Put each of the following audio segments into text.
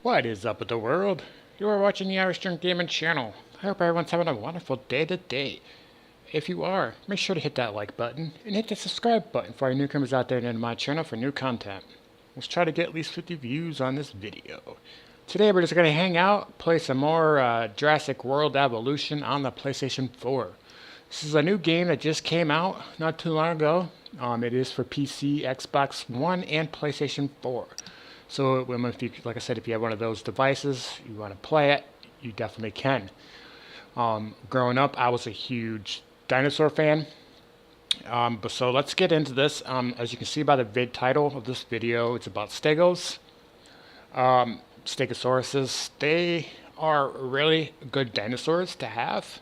What is up with the world? You are watching the Irish Drunk Gaming channel. I hope everyone's having a wonderful day today. If you are, make sure to hit that like button and hit the subscribe button for our newcomers out there into my channel for new content. Let's try to get at least 50 views on this video. Today we're just going to hang out, play some more Jurassic World Evolution on the PlayStation 4. This is a new game that just came out not too long ago. It is for PC, Xbox One, and PlayStation 4. So, if you, like I said, if you have one of those devices, you want to play it, you definitely can. Growing up, I was a huge dinosaur fan. So let's get into this. As you can see by the title of this video, it's about Stegos. Stegosauruses. They are really good dinosaurs to have.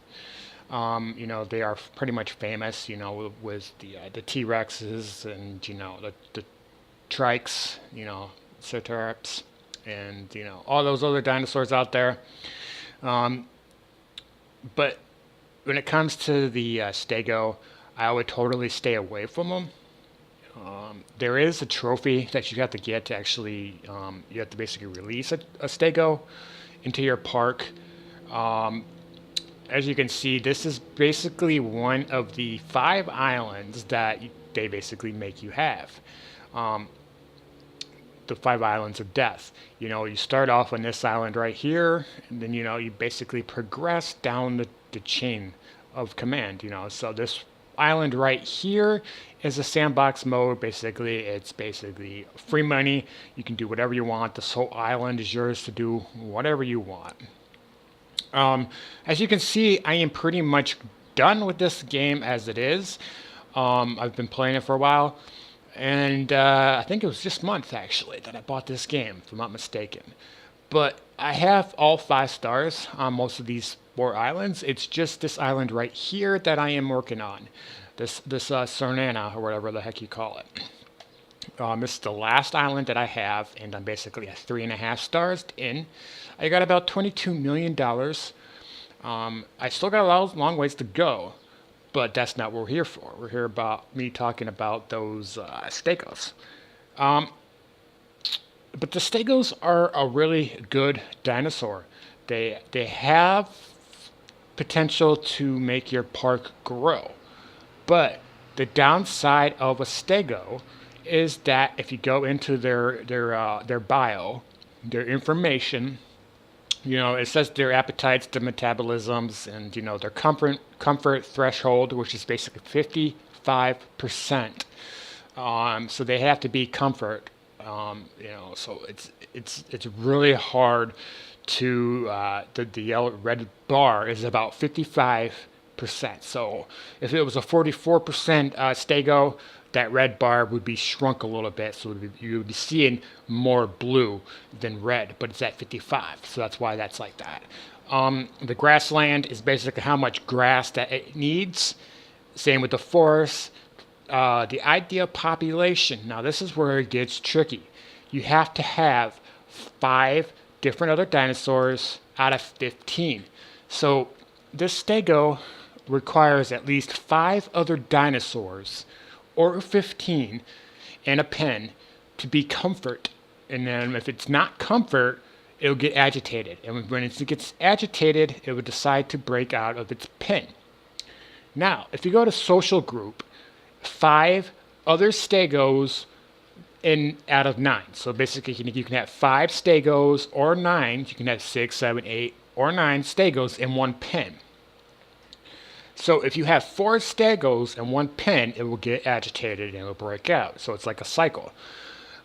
They are pretty much famous, with the T-Rexes and, the Trikes, Ceratops, and, all those other dinosaurs out there. But when it comes to the Stego, I would totally stay away from them. There is a trophy that you have to get to actually, you have to basically release a Stego into your park. As you can see, this is basically one of the 5 islands that they basically make you have. The 5 islands of death. You start off on this island right here, and then, you basically progress down the chain of command, So this island right here is a sandbox mode. Basically, it's basically free money. You can do whatever you want. This whole island is yours to do whatever you want. As you can see, I am pretty much done with this game as it is. I've been playing it for a while. And I think it was this month, actually, that I bought this game, if I'm not mistaken. But I have all 5 stars on most of these 4 islands. It's just this island right here that I am working on. This Sornana, or whatever the heck you call it. This is the last island that I have, and I'm basically at 3.5 stars in. I got about $22 million. I still got a long ways to go. But that's not what we're here for. We're here about me talking about those Stegos. But the Stegos are a really good dinosaur. They have potential to make your park grow. But the downside of a Stego is that if you go into their bio, their information, it says their appetites, their metabolisms, and, their comfort threshold, which is basically 55%. So they have to be comfort. So it's really hard to, the yellow red bar is about 55%. So if it was a 44% Stego, that red bar would be shrunk a little bit, so you would be seeing more blue than red, but it's at 55, so that's why that's like that. The grassland is basically how much grass that it needs. Same with the forest. The ideal population, now this is where it gets tricky. You have to have 5 different other dinosaurs out of 15. So this Stego requires at least 5 other dinosaurs or 15 and a pen to be comfort. And then if it's not comfort, it'll get agitated. And when it gets agitated, it will decide to break out of its pen. Now, if you go to social group, 5 other Stegos out of 9. So basically, you can have 5 Stegos or 9. You can have 6, 7, 8, or 9 Stegos in one pen. So if you have 4 Stegos and 1 pen, it will get agitated and it will break out. So it's like a cycle.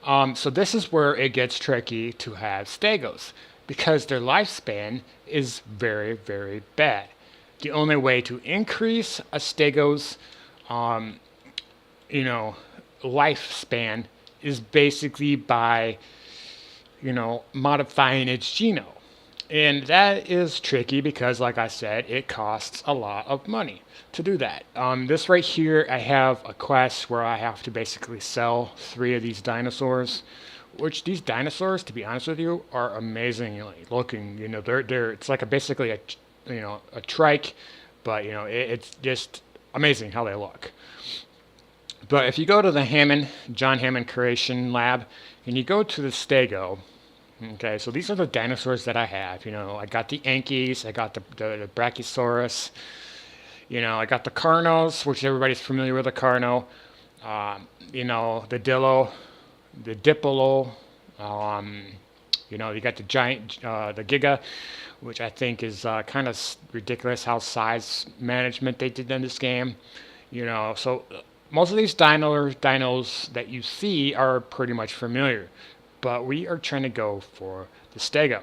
So this is where it gets tricky to have Stegos, because their lifespan is very, very bad. The only way to increase a Stego's, lifespan is basically by, modifying its genome. And that is tricky because, like I said, it costs a lot of money to do that. This right here, I have a quest where I have to basically sell 3 of these dinosaurs, which these dinosaurs, to be honest with you, are amazingly looking. It's like basically a trike, but it's just amazing how they look. But if you go to the John Hammond Creation Lab, and you go to the Stego, Okay, so these are the dinosaurs that I have. I got the Ankies, I got the Brachiosaurus, I got the Carnos, which everybody's familiar with the Carno, the Dillo, the Diplo, um, you got the giant, the Giga, which I think is kind of ridiculous how size management they did in this game. So most of these dinos that you see are pretty much familiar, but we are trying to go for the Stego.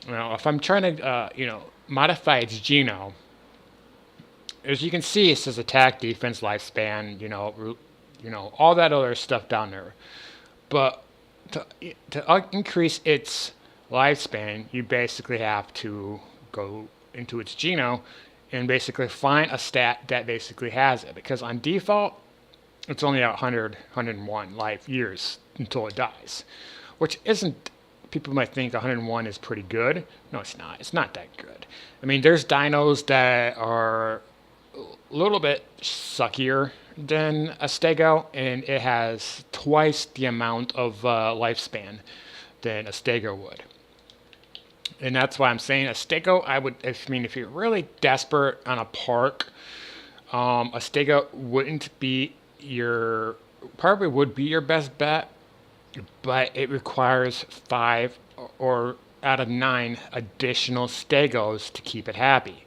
Now, if I'm trying to, modify its genome, as you can see, it says attack, defense, lifespan, all that other stuff down there. But to increase its lifespan, you basically have to go into its genome and basically find a stat that basically has it. Because on default, it's only 101 life years until it dies, which isn't. People might think 101 is pretty good. No, it's not. It's not that good. I mean, there's dinos that are a little bit suckier than a Stego, and it has twice the amount of lifespan than a Stego would. And that's why I'm saying a Stego, if you're really desperate on a park, a Stego probably would be your best bet, but it requires 5 or out of 9 additional Stegos to keep it happy.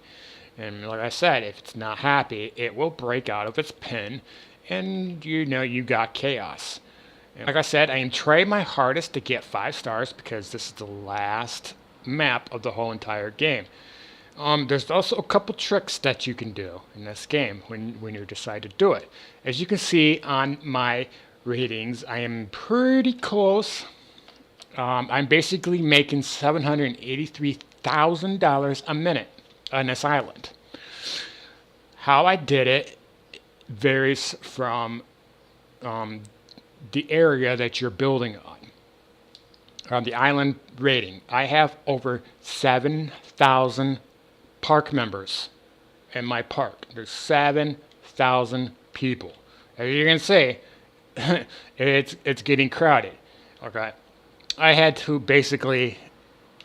And like I said, if it's not happy, it will break out of its pin, and you got chaos. And like I said, I am trying my hardest to get 5 stars because this is the last map of the whole entire game. There's also a couple tricks that you can do in this game when you decide to do it. As you can see on my ratings, I am pretty close. I'm basically making $783,000 a minute on this island. How I did it varies from the area that you're building on. The island rating, I have over 7,000 park members in my park. There's 7,000 people. As you can see, it's getting crowded. Okay, I had to basically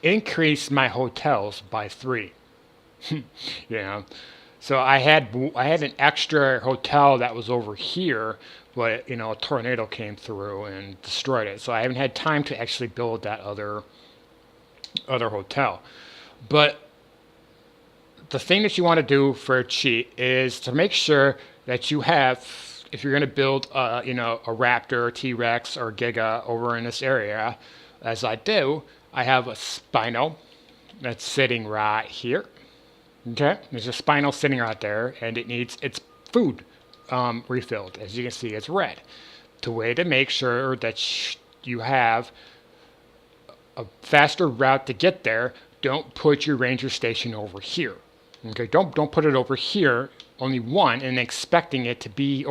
increase my hotels by 3. So I had an extra hotel that was over here, but a tornado came through and destroyed it. So I haven't had time to actually build that other hotel. But the thing that you want to do for a cheat is to make sure that you have, if you're going to build a Raptor, T-Rex, or Giga over in this area, as I do, I have a Spino that's sitting right here. Okay, there's a Spino sitting right there, and it needs its food refilled. As you can see, it's red. The way to make sure that you have a faster route to get there, don't put your ranger station over here. Okay, don't put it over here, only one, and expecting it to be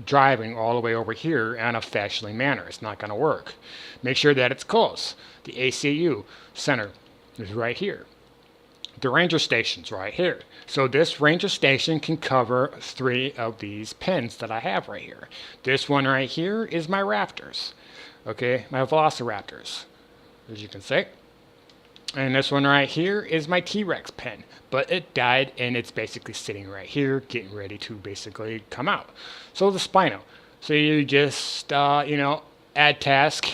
driving all the way over here in a fashionly manner. It's not going to work. Make sure that it's close. The ACU center is right here. The ranger station's right here. So this ranger station can cover 3 of these pins that I have right here. This one right here is my raptors. Okay, my velociraptors, as you can see. And this one right here is my T-Rex pin. But it died, and it's basically sitting right here, getting ready to basically come out. So the Spino. So you just, add task,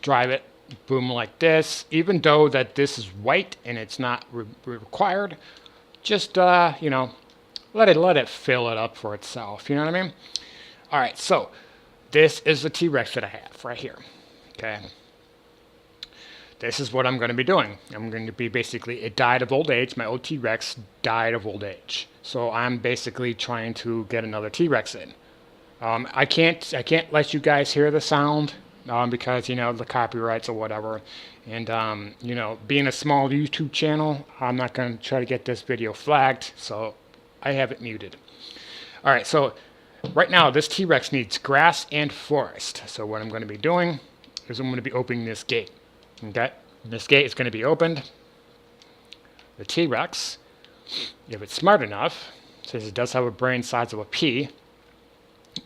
drive it, boom, like this. Even though that this is white and it's not required, just, let it fill it up for itself. You know what I mean? All right, so this is the T-Rex that I have right here. Okay. This is what I'm going to be doing. I'm going to be basically, it died of old age. My old T-Rex died of old age. So I'm basically trying to get another T-Rex in. I can't let you guys hear the sound because, the copyrights or whatever. And, being a small YouTube channel, I'm not going to try to get this video flagged. So I have it muted. All right, so right now this T-Rex needs grass and forest. So what I'm going to be doing is I'm going to be opening this gate. Okay, and this gate is going to be opened. The T-Rex, if it's smart enough, since it does have a brain size of a pea,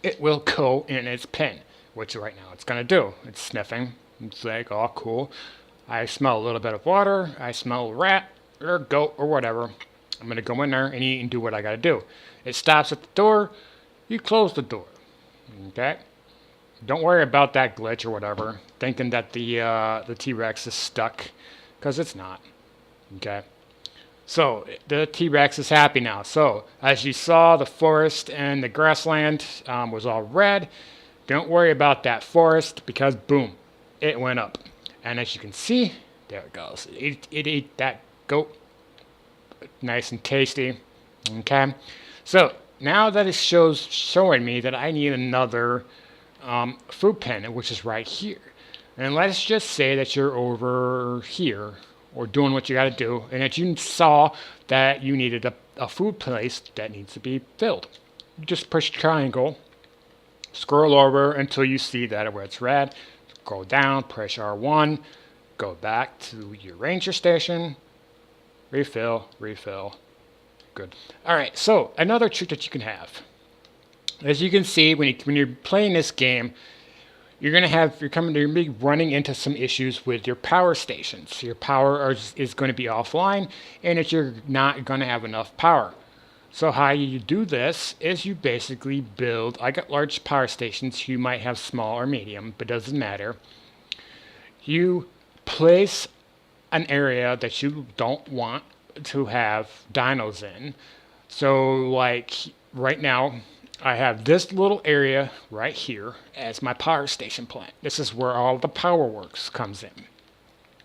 it will go in its pen, which right now it's going to do. It's sniffing. It's like, oh, cool. I smell a little bit of water. I smell a rat or a goat or whatever. I'm going to go in there and eat and do what I got to do. It stops at the door. You close the door. Okay? Don't worry about that glitch or whatever, thinking that the T-Rex is stuck, because it's not. Okay? So, the T-Rex is happy now. So, as you saw, the forest and the grassland was all red. Don't worry about that forest, because boom, it went up. And as you can see, there it goes. It ate that goat. Nice and tasty. Okay? So, now that it showing me that I need another food pen, which is right here. And let's just say that you're over here, or doing what you got to do, and that you saw that you needed a food place that needs to be filled. You just push triangle, scroll over until you see that where it's red. Go down, press R1, go back to your ranger station, refill, refill. Good. All right, so another trick that you can have. As you can see, when you're playing this game, you're going to be running into some issues with your power stations. Your power is going to be offline, and that you're not going to have enough power. So how you do this is you basically build, I got large power stations, you might have small or medium, but doesn't matter. You place an area that you don't want to have dinos in. So like right now, I have this little area right here as my power station plant. This is where all the power works comes in.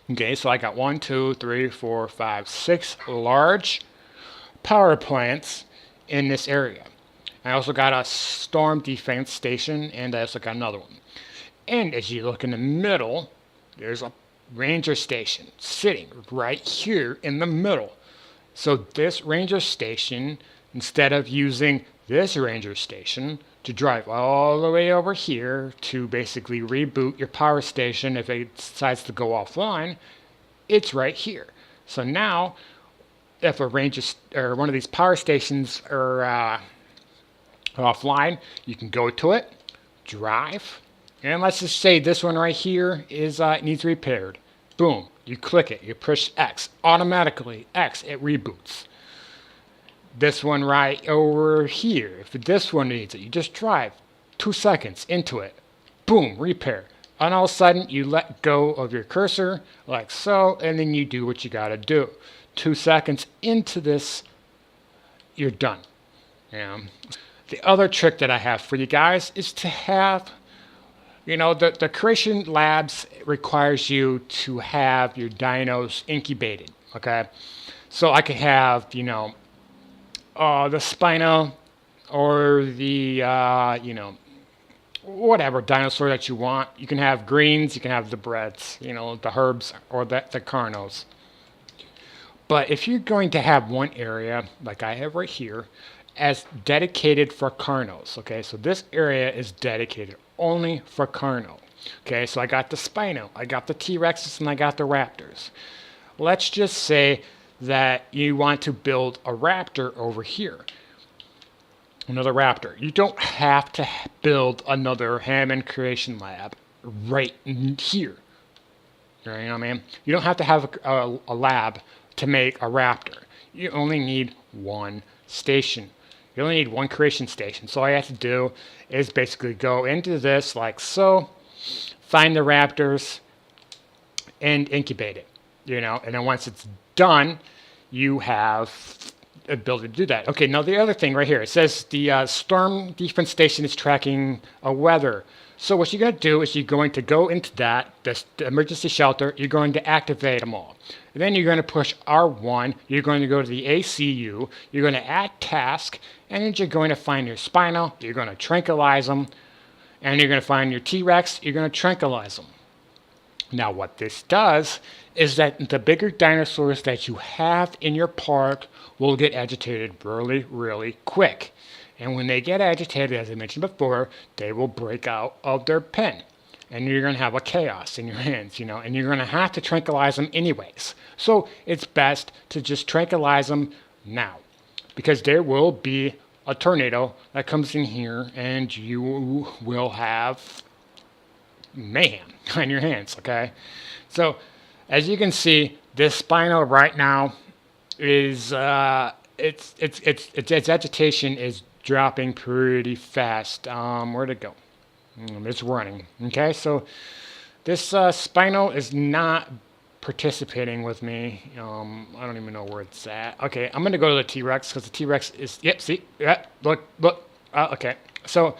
Okay, so I got 1, 2, 3, 4, 5, 6 large power plants in this area. I also got a storm defense station, and I also got another one. And as you look in the middle, there's a ranger station sitting right here in the middle. So this ranger station, instead of using this ranger station to drive all the way over here to basically reboot your power station if it decides to go offline, it's right here. So now, if a ranger or one of these power stations are offline, you can go to it, drive, and let's just say this one right here is needs repaired. Boom, you click it, you push X, automatically X, it reboots. This one right over here, if this one needs it, you just drive 2 seconds into it, boom, repair. And all of a sudden, you let go of your cursor, like so, and then you do what you gotta do. 2 seconds into this, you're done. The other trick that I have for you guys is to have, the creation labs requires you to have your dinos incubated, okay? So I could have, the Spino or the, whatever dinosaur that you want. You can have greens, you can have the breads, the herbs, or the carnos. But if you're going to have one area, like I have right here, as dedicated for carnos, okay, so this area is dedicated only for carno. Okay, so I got the Spino, I got the T-Rexes, and I got the Raptors. Let's just say that you want to build a raptor over here. Another raptor. You don't have to build another Hammond Creation Lab right here. You know what I mean? You don't have to have a lab to make a raptor. You only need one station. You only need one creation station. So all you have to do is basically go into this like so, find the raptors, and incubate it. And then once it's done, you have the ability to do that. Okay, now the other thing right here, it says the storm defense station is tracking a weather. So what you're going to do is you're going to go into this emergency shelter, you're going to activate them all. And then you're going to push R1, you're going to go to the ACU, you're going to add task, and then you're going to find your Spino, you're going to tranquilize them, and you're going to find your T-Rex, you're going to tranquilize them. Now what this does is that the bigger dinosaurs that you have in your park will get agitated really, really quick. And when they get agitated, as I mentioned before, they will break out of their pen. And you're going to have a chaos in your hands, and you're going to have to tranquilize them anyways. So it's best to just tranquilize them now. Because there will be a tornado that comes in here, and you will have mayhem on your hands, okay? So As you can see, this spino right now is its agitation is dropping pretty fast. Where'd it go? It's running. Okay, so this spino is not participating with me. I don't even know where it's at. Okay, I'm gonna go to the T-Rex because the T-Rex is. Yep, see, yeah, look. Okay, so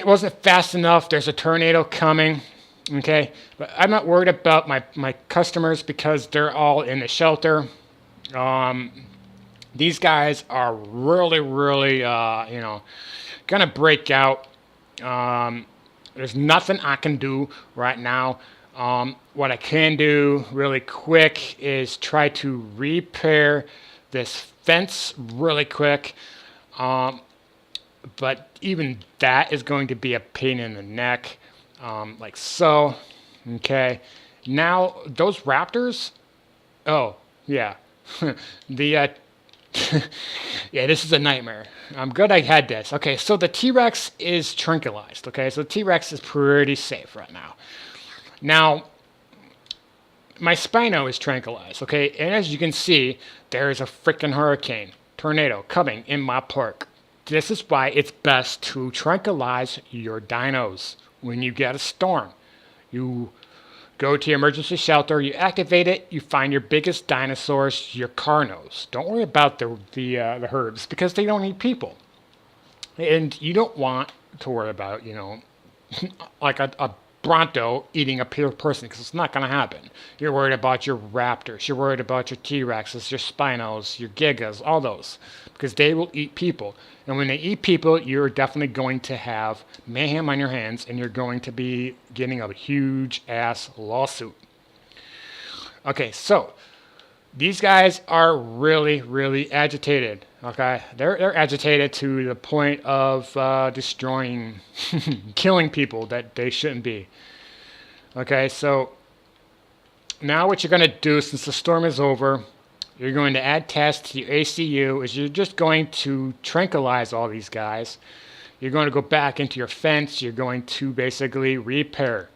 wasn't fast enough. There's a tornado coming. Okay, but I'm not worried about my customers because they're all in the shelter. Um, these guys are really, gonna break out. There's nothing I can do right now. What I can do really quick is try to repair this fence really quick. But even that is going to be a pain in the neck, like so. Okay, now those raptors. Oh yeah, the yeah, this is a nightmare. I'm good I had this. Okay, so the T-Rex is tranquilized. Okay, so the T-Rex is pretty safe right now. Now, my Spino is tranquilized. Okay, and as you can see, there is a freaking hurricane, tornado coming in my park. This is why it's best to tranquilize your dinos when you get a storm. You go to your emergency shelter, you activate it, you find your biggest dinosaurs, your carnos. Don't worry about the herbs because they don't eat people. And you don't want to worry about, like a Bronto eating a person because it's not going to happen. You're worried about your raptors. You're worried about your T-Rexes, your Spinos, your Gigas, all those because they will eat people. And when they eat people, you're definitely going to have mayhem on your hands and you're going to be getting a huge ass lawsuit. Okay, so these guys are really agitated. Okay, they're agitated to the point of destroying, killing people that they shouldn't be. Okay, so now what you're going to do since the storm is over, you're going to add tests to your ACU. Is you're just going to tranquilize all these guys. You're going to go back into your fence. You're going to basically repair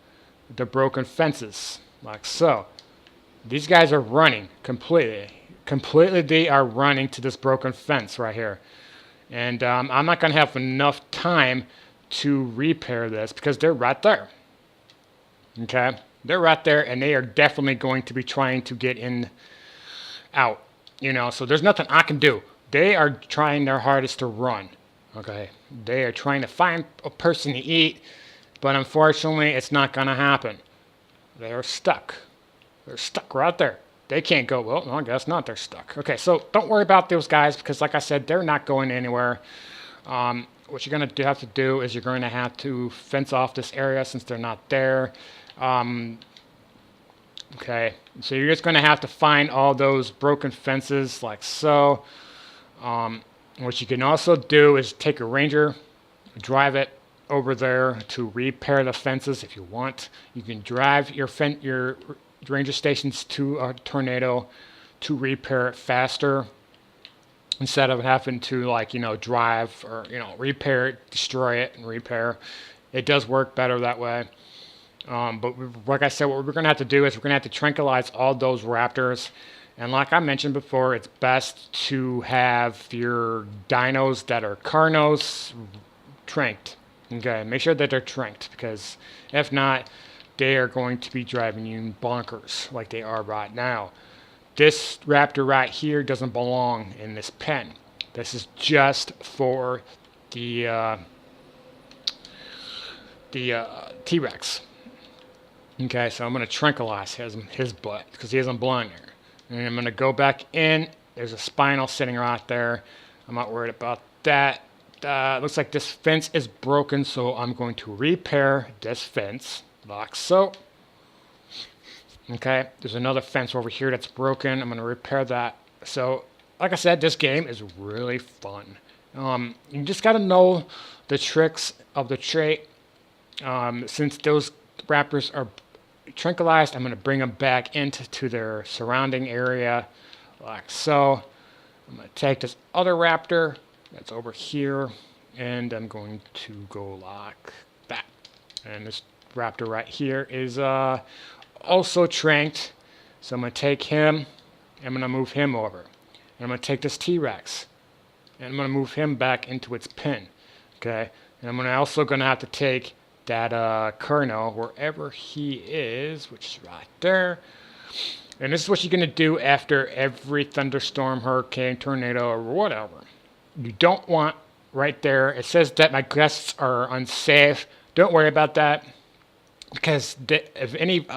the broken fences like so. These guys are running completely they are running to this broken fence right here. And I'm not going to have enough time to repair this because they're right there. Okay? They're right there and they are definitely going to be trying to get in, out. So there's nothing I can do. They are trying their hardest to run. Okay? They are trying to find a person to eat, but unfortunately it's not going to happen. They are stuck. They're stuck right there. They can't go, well, no, I guess not, they're stuck. Okay, so don't worry about those guys because, like I said, they're not going anywhere. What you're going to have to do is you're going to have to fence off this area since they're not there. Okay, so you're just going to have to find all those broken fences like so. What you can also do is take a Ranger, drive it over there to repair the fences if you want. You can drive your Ranger stations to a tornado to repair it faster instead of having to drive or repair it, destroy it and repair. It does work better that way. But like I said, what we're going to have to do is we're going to have to tranquilize all those raptors. And like I mentioned before, it's best to have your dinos that are carnos tranked. Okay, make sure that they're tranked because if not, they are going to be driving you bonkers like they are right now. This raptor right here doesn't belong in this pen. This is just for the T-Rex. Okay, so I'm going to tranquilize his butt because he doesn't belong there. And I'm going to go back in. There's a spinal sitting right there. I'm not worried about that. Looks like this fence is broken, so I'm going to repair this fence. Like so. Okay, there's another fence over here that's broken. I'm going to repair that. So, like I said, this game is really fun. You just got to know the tricks of the trait. Since those raptors are tranquilized, I'm going to bring them back into their surrounding area. Like so. I'm going to take this other raptor that's over here, and I'm going to go like that. And this raptor right here is also tranked, so I'm going to take him, I'm going to move him over. And I'm going to take this T-Rex, and I'm going to move him back into its pen. Okay, and I'm also going to have to take that Colonel wherever he is, which is right there. And this is what you're going to do after every thunderstorm, hurricane, tornado, or whatever. You don't want right there. It says that my guests are unsafe. Don't worry about that, because if any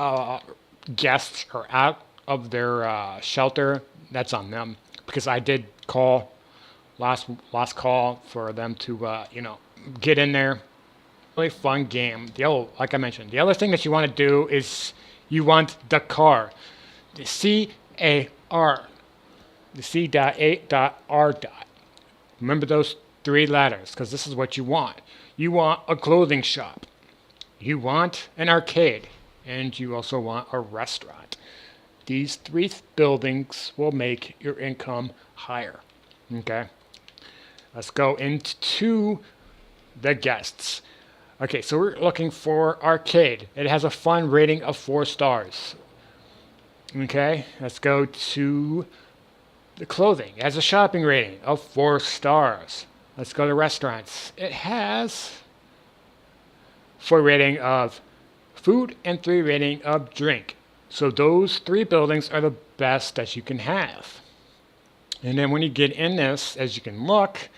guests are out of their shelter, that's on them. Because I did call last call for them to get in there. Really fun game. Like I mentioned, the other thing that you want to do is you want the car, the C-A-R, the C.A.R. Remember those 3 letters, because this is what you want. You want a clothing shop, you want an arcade, and you also want a restaurant. These 3 buildings will make your income higher. Okay, let's go into the guests. Okay, so we're looking for arcade. It has a fun rating of 4 stars. Okay, let's go to the clothing. It has a shopping rating of 4 stars. Let's go to restaurants. It has 4 rating of food and 3 rating of drink. So those 3 buildings are the best that you can have. And then when you get in this, as you can look,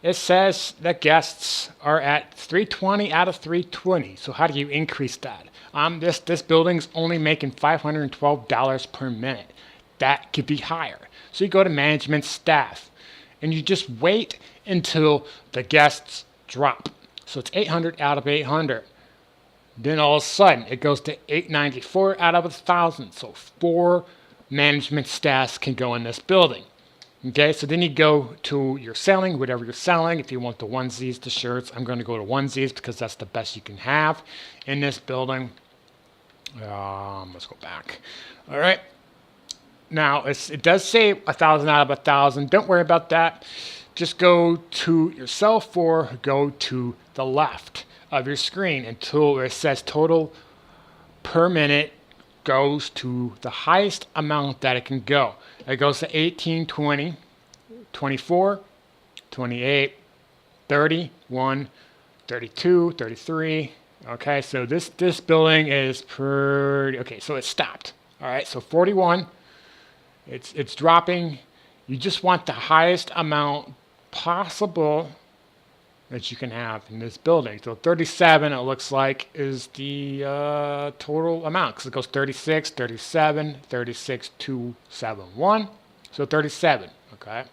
it says that guests are at 320 out of 320. So how do you increase that? This building's only making $512 per minute. That could be higher. So you go to management staff, and you just wait until the guests drop. So it's 800 out of 800. Then all of a sudden, it goes to 894 out of 1,000. So 4 management staffs can go in this building. Okay, so then you go to your selling, whatever you're selling. If you want the onesies, the shirts, I'm going to go to onesies because that's the best you can have in this building. Let's go back. All right. Now, it does say 1,000 out of 1,000. Don't worry about that. Just go to yourself or go to the left of your screen until it says total per minute goes to the highest amount that it can go. It goes to 18, 20, 24, 28, 31, 32, 33. Okay, so this building is pretty... Okay, so it stopped. All right, so 41. It's dropping. You just want the highest amount possible that you can have in this building. So 37, it looks like, is the total amount, because it goes 36, 37, 36, 271. So 37, okay?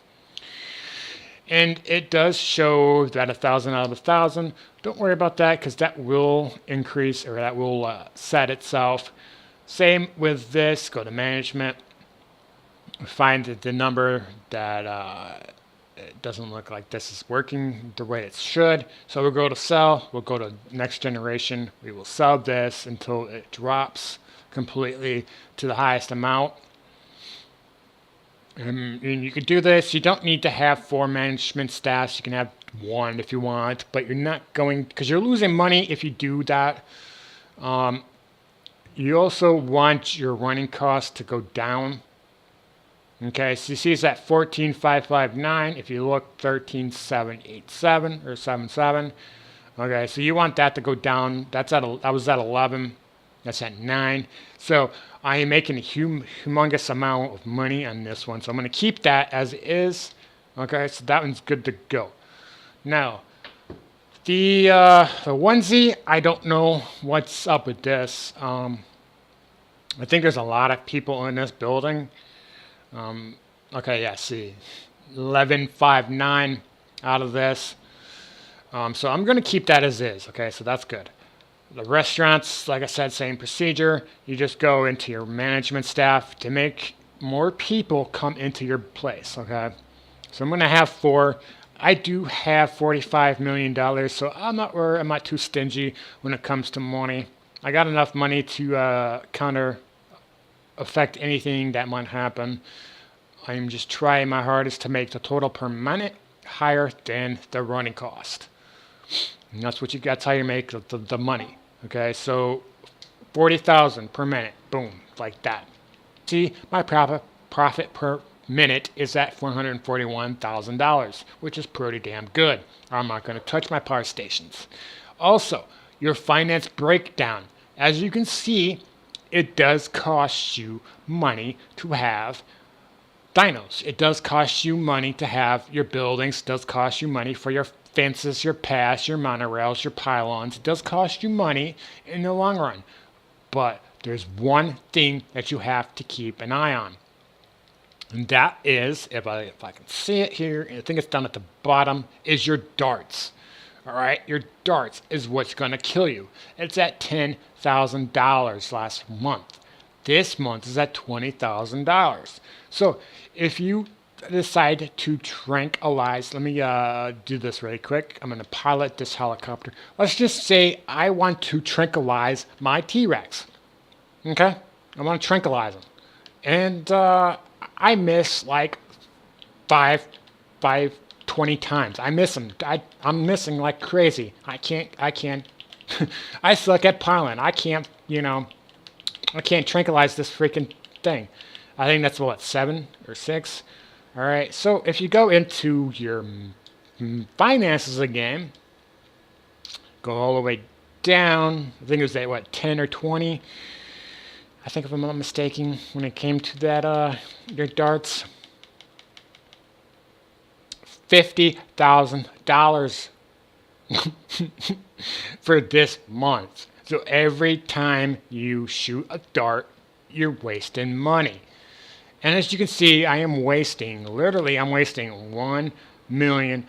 And it does show that 1,000 out of 1,000. Don't worry about that, because that will increase, or that will set itself. Same with this. Go to management. Find the number that it doesn't look like this is working the way it should. So we'll go to sell. We'll go to next generation. We will sell this until it drops completely to the highest amount. And you can do this. You don't need to have 4 management staffs. You can have 1 if you want, but you're not going, because you're losing money if you do that. You also want your running costs to go down. Okay, so you see it's at 14,559. If you look, 13,787 or 77. Okay, so you want that to go down. That was at 11. That's at 9. So I am making a humongous amount of money on this one. So I'm going to keep that as it is. Okay, so that one's good to go. Now, the onesie, I don't know what's up with this. I think there's a lot of people in this building. Okay, yeah, see, 1159 out of this. So I'm going to keep that as is. Okay, so that's good. The restaurants, like I said, same procedure. You just go into your management staff to make more people come into your place. Okay, so I'm going to have 4. I do have $45 million, so I'm not too stingy when it comes to money. I got enough money to counter affect anything that might happen. I'm just trying my hardest to make the total per minute higher than the running cost. And that's how you make the money. Okay, so 40,000 per minute. Boom, like that. See, my profit per minute is at $441,000, which is pretty damn good. I'm not going to touch my power stations. Also, your finance breakdown. As you can see, it does cost you money to have dinos. It does cost you money to have your buildings. It does cost you money for your fences, your paths, your monorails, your pylons. It does cost you money in the long run. But there's one thing that you have to keep an eye on. And that is, if I can see it here, I think it's down at the bottom, is your darts. All right, your darts is what's going to kill you. It's at $10,000 last month. This month is at $20,000. So if you decide to tranquilize, let me do this really quick. I'm going to pilot this helicopter. Let's just say I want to tranquilize my T-Rex. Okay? I want to tranquilize him. And I miss like 20 times. I miss him. I'm missing like crazy. I can't. I suck at piloting. I can't tranquilize this freaking thing. I think that's what, 7 or 6? All right, so if you go into your finances again, go all the way down. I think it was at what, 10 or 20? I think if I'm not mistaken, when it came to that, your darts, $50,000 for this month. So every time you shoot a dart, you're wasting money. And as you can see, I'm wasting $1 million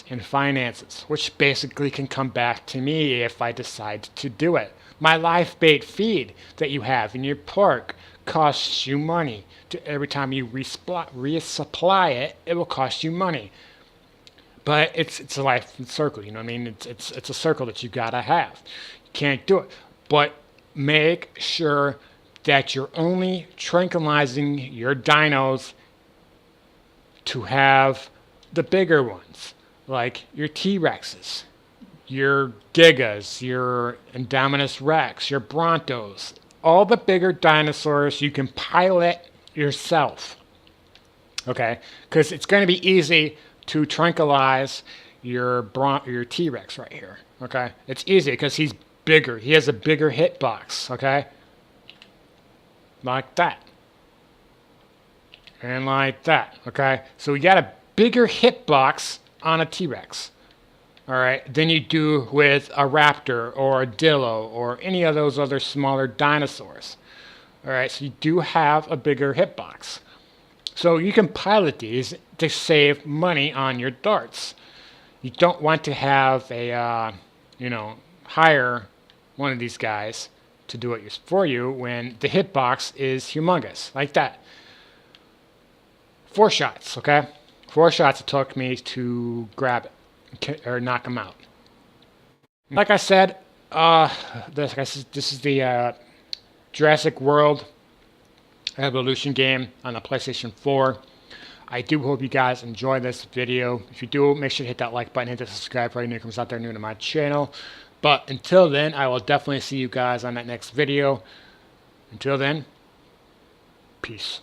in finances, which basically can come back to me if I decide to do it. My live bait feed that you have in your park costs you money. Every time you resupply it, it will cost you money. But it's a life circle, you know what I mean? It's a circle that you gotta have. You can't do it. But make sure that you're only tranquilizing your dinos to have the bigger ones, like your T-Rexes, your Gigas, your Indominus Rex, your Brontos, all the bigger dinosaurs you can pilot yourself, okay? Because it's going to be easy to tranquilize your T-Rex right here, okay? It's easy because he's bigger. He has a bigger hitbox, okay? Like that. And like that, okay? So we got a bigger hitbox on a T-Rex, all right, than you do with a raptor or a dillo or any of those other smaller dinosaurs. All right, so you do have a bigger hitbox. So you can pilot these to save money on your darts. You don't want to have a, hire one of these guys to do it for you when the hitbox is humongous, like that. 4 shots, okay? 4 shots it took me to grab it or knock him out. Like I said, this is the Jurassic World Evolution game on the PlayStation 4. I do hope you guys enjoy this video. If you do, make sure to hit that like button, hit the subscribe button if it comes out there new to my channel. But until then, I will definitely see you guys on that next video. Until then, peace.